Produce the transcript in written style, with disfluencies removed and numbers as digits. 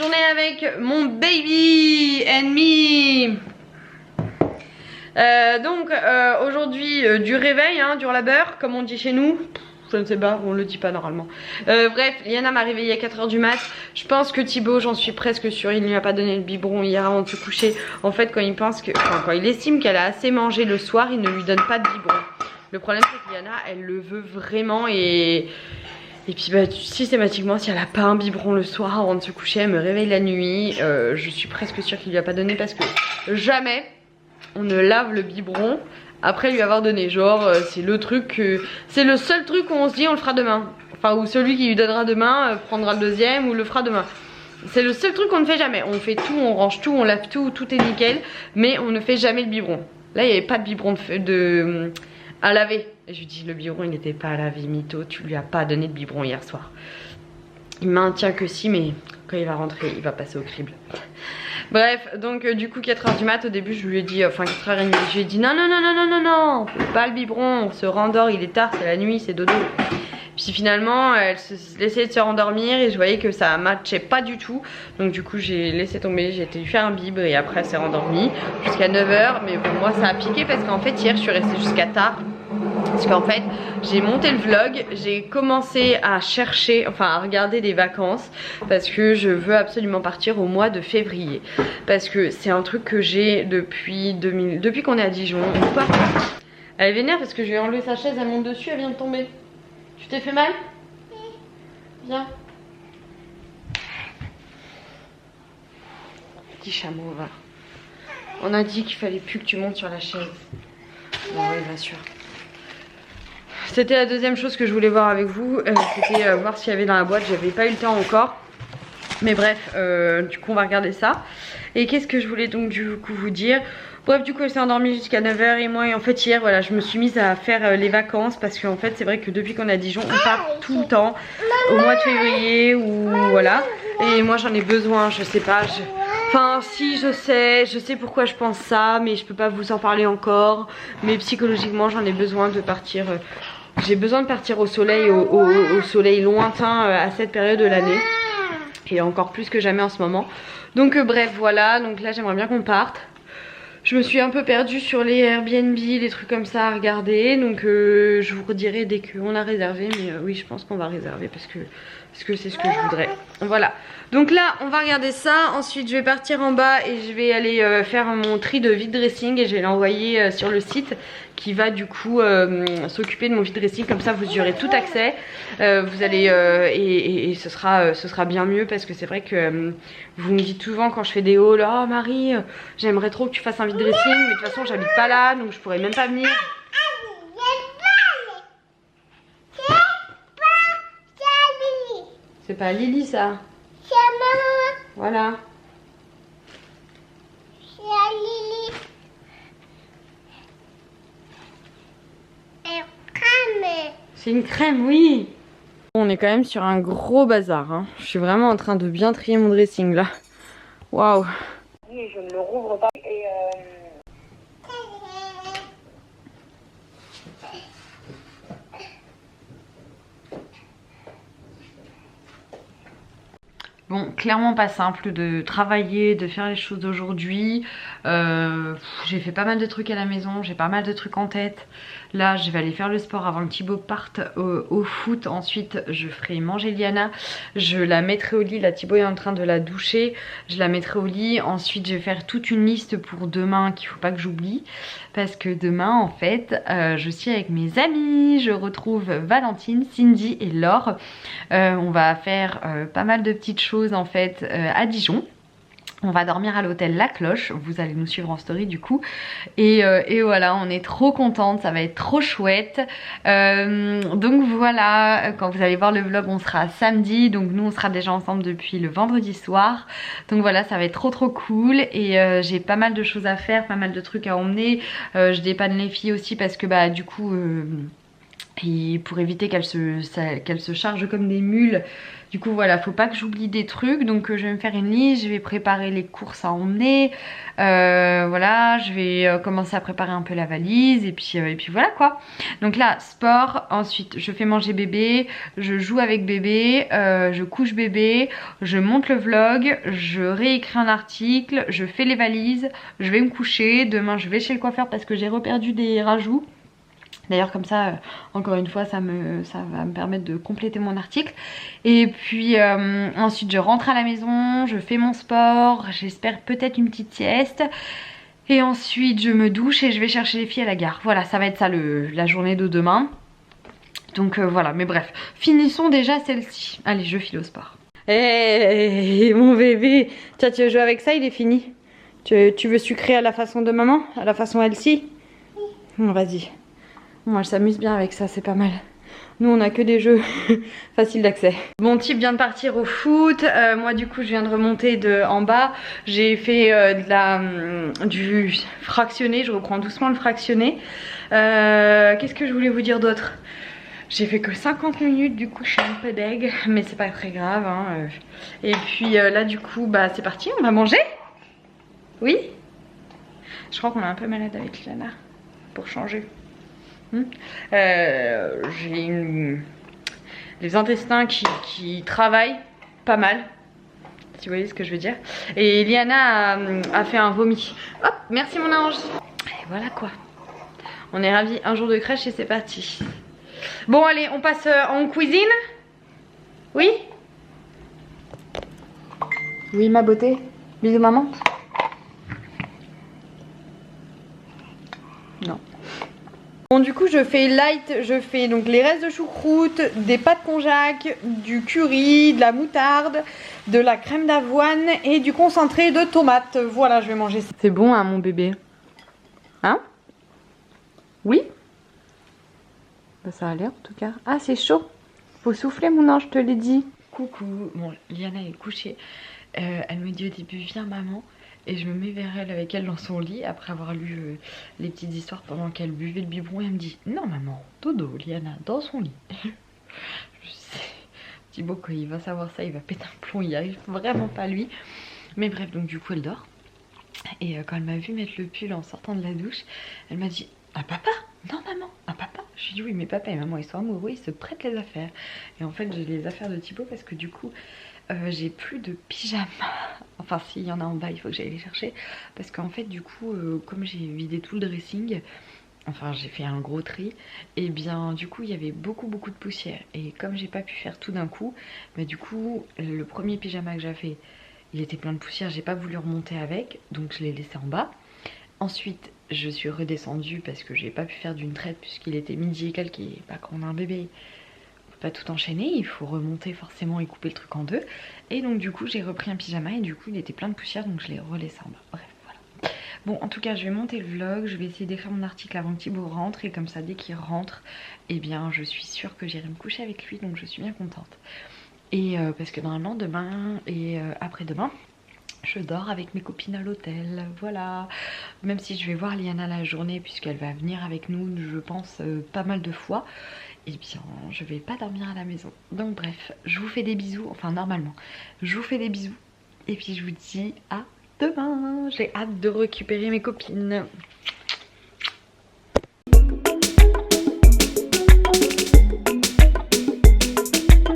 journée avec mon baby and me. Aujourd'hui du réveil, hein, du labeur comme on dit chez nous. Je ne sais pas, on le dit pas normalement. Bref, Liana m'a réveillée à 4 h du mat. Je pense que Thibaut, j'en suis presque sûre, il ne lui a pas donné le biberon hier avant de se coucher. En fait, quand il pense que, enfin, quand il estime qu'elle a assez mangé le soir, il ne lui donne pas de biberon. Le problème c'est que Liana, elle le veut vraiment et puis bah, systématiquement, si elle a pas un biberon le soir avant de se coucher, elle me réveille la nuit. Je suis presque sûre qu'il lui a pas donné parce que jamais on ne lave le biberon après lui avoir donné. Genre c'est le truc, c'est le seul truc où on se dit on le fera demain. Enfin, ou celui qui lui donnera demain prendra le deuxième ou le fera demain. C'est le seul truc qu'on ne fait jamais. On fait tout, on range tout, on lave tout, tout est nickel, mais on ne fait jamais le biberon. Là il n'y avait pas de biberon à laver. Et je lui dis le biberon il n'était pas à laver, mytho, tu lui as pas donné de biberon hier soir. Il maintient que si, mais quand il va rentrer il va passer au crible. Bref, donc du coup 4 h du mat, au début je lui ai dit, enfin 4 h 30, je lui ai dit non, pas le biberon, on se rendort, il est tard, c'est la nuit, c'est dodo. Puis finalement elle essayait de se rendormir et je voyais que ça matchait pas du tout. Donc du coup j'ai laissé tomber, j'ai été lui faire un bibre et après elle s'est rendormie jusqu'à 9 h. Mais bon, moi ça a piqué parce qu'en fait hier je suis restée jusqu'à tard. Parce qu'en fait j'ai monté le vlog, j'ai commencé à chercher, enfin à regarder des vacances parce que je veux absolument partir au mois de février. Parce que c'est un truc que j'ai depuis qu'on est à Dijon. Elle est vénère parce que je lui ai enlevé sa chaise, elle monte dessus, elle vient de tomber. Tu t'es fait mal? Viens. Petit chameau, va. On a dit qu'il fallait plus que tu montes sur la chaise. Bon, oui, bien sûr. C'était la deuxième chose que je voulais voir avec vous. C'était voir s'il y avait dans la boîte. J'avais pas eu le temps encore. Mais bref, du coup on va regarder ça. Et qu'est-ce que je voulais donc du coup vous dire? Bref, du coup elle s'est endormie jusqu'à 9 h. Et moi en fait hier voilà, je me suis mise à faire les vacances. Parce qu'en fait c'est vrai que depuis qu'on est à Dijon on part tout le temps au mois de février ou voilà. Et moi j'en ai besoin, je sais pas, enfin si je sais pourquoi je pense ça, mais je peux pas vous en parler encore. Mais psychologiquement j'en ai besoin de partir. J'ai besoin de partir au soleil, au soleil lointain à cette période de l'année. Et encore plus que jamais en ce moment. Donc bref voilà, donc là j'aimerais bien qu'on parte. Je me suis un peu perdue sur les Airbnb, les trucs comme ça à regarder. Donc je vous redirai dès qu'on a réservé. Mais oui, je pense qu'on va réserver parce que c'est ce que je voudrais. Voilà. Donc là on va regarder ça. Ensuite je vais partir en bas et je vais aller faire mon tri de vide dressing. Et je vais l'envoyer sur le site qui va du coup s'occuper de mon vide dressing. Comme ça vous y aurez tout accès. Vous allez et ce sera bien mieux. Parce que c'est vrai que vous me dites souvent quand je fais des hauls, oh Marie j'aimerais trop que tu fasses un vide dressing. Mais de toute façon j'habite pas là, donc je pourrais même pas venir. C'est pas Lily ça. C'est maman. Voilà. C'est Lily. Une crème. C'est une crème, oui. On est quand même sur un gros bazar. Hein. Je suis vraiment en train de bien trier mon dressing là. Waouh. Je ne le rouvre pas. Et bon, clairement pas simple de travailler, de faire les choses aujourd'hui. J'ai fait pas mal de trucs à la maison, j'ai pas mal de trucs en tête. Là, je vais aller faire le sport avant que Thibaut parte au foot. Ensuite, je ferai manger Liana. Je la mettrai au lit. Là, Thibaut est en train de la doucher. Je la mettrai au lit. Ensuite, je vais faire toute une liste pour demain qu'il faut pas que j'oublie. Parce que demain, en fait, je suis avec mes amis. Je retrouve Valentine, Cindy et Laure. On va faire pas mal de petites choses en fait à Dijon. On va dormir à l'hôtel La Cloche, vous allez nous suivre en story du coup. Et voilà, on est trop contente, ça va être trop chouette. Donc voilà, quand vous allez voir le vlog, on sera samedi. Donc nous, on sera déjà ensemble depuis le vendredi soir. Donc voilà, ça va être trop cool. Et j'ai pas mal de choses à faire, pas mal de trucs à emmener. Je dépanne les filles aussi parce que bah du coup... Et pour éviter qu'elle se charge comme des mules. Du coup voilà, faut pas que j'oublie des trucs. Donc je vais me faire une liste, je vais préparer les courses à emmener. Voilà, je vais commencer à préparer un peu la valise. Et puis voilà quoi. Donc là, sport, ensuite je fais manger bébé, je joue avec bébé, je couche bébé, je monte le vlog, je réécris un article, je fais les valises, je vais me coucher. Demain je vais chez le coiffeur parce que j'ai reperdu des rajouts. D'ailleurs comme ça, encore une fois, ça va me permettre de compléter mon article. Et puis ensuite je rentre à la maison, je fais mon sport, j'espère peut-être une petite sieste. Et ensuite je me douche et je vais chercher les filles à la gare. Voilà, ça va être ça la journée de demain. Donc voilà, mais bref, finissons déjà celle-ci. Allez, je file au sport. Hé, mon bébé, tiens, tu veux jouer avec ça, il est fini. Tu veux sucrer à la façon de maman, à la façon Elsie? Vas-y. Moi je s'amuse bien avec ça, c'est pas mal. Nous on a que des jeux faciles d'accès. Mon type vient de partir au foot. Moi du coup je viens de remonter en bas. J'ai fait du fractionné. Je reprends doucement le fractionné. Qu'est-ce que je voulais vous dire d'autre? J'ai fait que 50 minutes, du coup je suis un peu deg, mais c'est pas très grave hein. Et puis là du coup bah c'est parti, on va manger. Oui. Je crois qu'on est un peu malade avec Liana. Pour changer. J'ai les intestins qui travaillent pas mal, si vous voyez ce que je veux dire. Et Liana a fait un vomi. Hop, merci mon ange. Et voilà quoi. On est ravis, un jour de crèche et c'est parti. Bon allez, on passe en cuisine. Oui? Oui ma beauté. Bisous maman. Non. Bon du coup je fais light, je fais donc les restes de choucroute, des pâtes konjac, du curry, de la moutarde, de la crème d'avoine et du concentré de tomate. Voilà, je vais manger ça. C'est bon hein mon bébé? Hein? Oui? Bah, ça a l'air en tout cas. Ah c'est chaud. Faut souffler mon ange, je te l'ai dit. Coucou, bon Liana est couchée. Elle me dit au début viens maman. Et je me mets vers elle avec elle dans son lit après avoir lu les petites histoires pendant qu'elle buvait le biberon. Et elle me dit non maman, dodo, Liana, dans son lit. Je sais, Thibaut quand il va savoir ça il va péter un plomb, il n'y arrive vraiment pas lui. Mais bref, donc du coup elle dort. Et quand elle m'a vu mettre le pull en sortant de la douche, elle m'a dit un papa? Non maman, un papa? Je lui ai dit oui mais papa et maman ils sont amoureux, ils se prêtent les affaires. Et en fait j'ai les affaires de Thibaut parce que du coup j'ai plus de pyjama. Enfin s'il y en a en bas il faut que j'aille les chercher. Parce qu'en fait du coup comme j'ai vidé tout le dressing, enfin j'ai fait un gros tri, et bien du coup il y avait beaucoup de poussière. Et comme j'ai pas pu faire tout d'un coup, bah du coup le premier pyjama que j'ai fait, il était plein de poussière, j'ai pas voulu remonter avec, donc je l'ai laissé en bas. Ensuite je suis redescendue parce que j'ai pas pu faire d'une traite puisqu'il était midi et quelques, et bah, quand on a un bébé pas tout enchaîner, il faut remonter forcément et couper le truc en deux. Et donc du coup j'ai repris un pyjama et du coup il était plein de poussière donc je l'ai relaissé en bas. Bref voilà. Bon en tout cas je vais monter le vlog, je vais essayer d'écrire mon article avant que Thibaut rentre. Et comme ça dès qu'il rentre, eh bien je suis sûre que j'irai me coucher avec lui. Donc je suis bien contente. Et parce que normalement demain et après-demain je dors avec mes copines à l'hôtel, voilà. Même si je vais voir Liana la journée puisqu'elle va venir avec nous, je pense pas mal de fois. Et bien je vais pas dormir à la maison. Donc bref, je vous fais des bisous, enfin normalement. Je vous fais des bisous. Et puis je vous dis à demain. J'ai hâte de récupérer mes copines.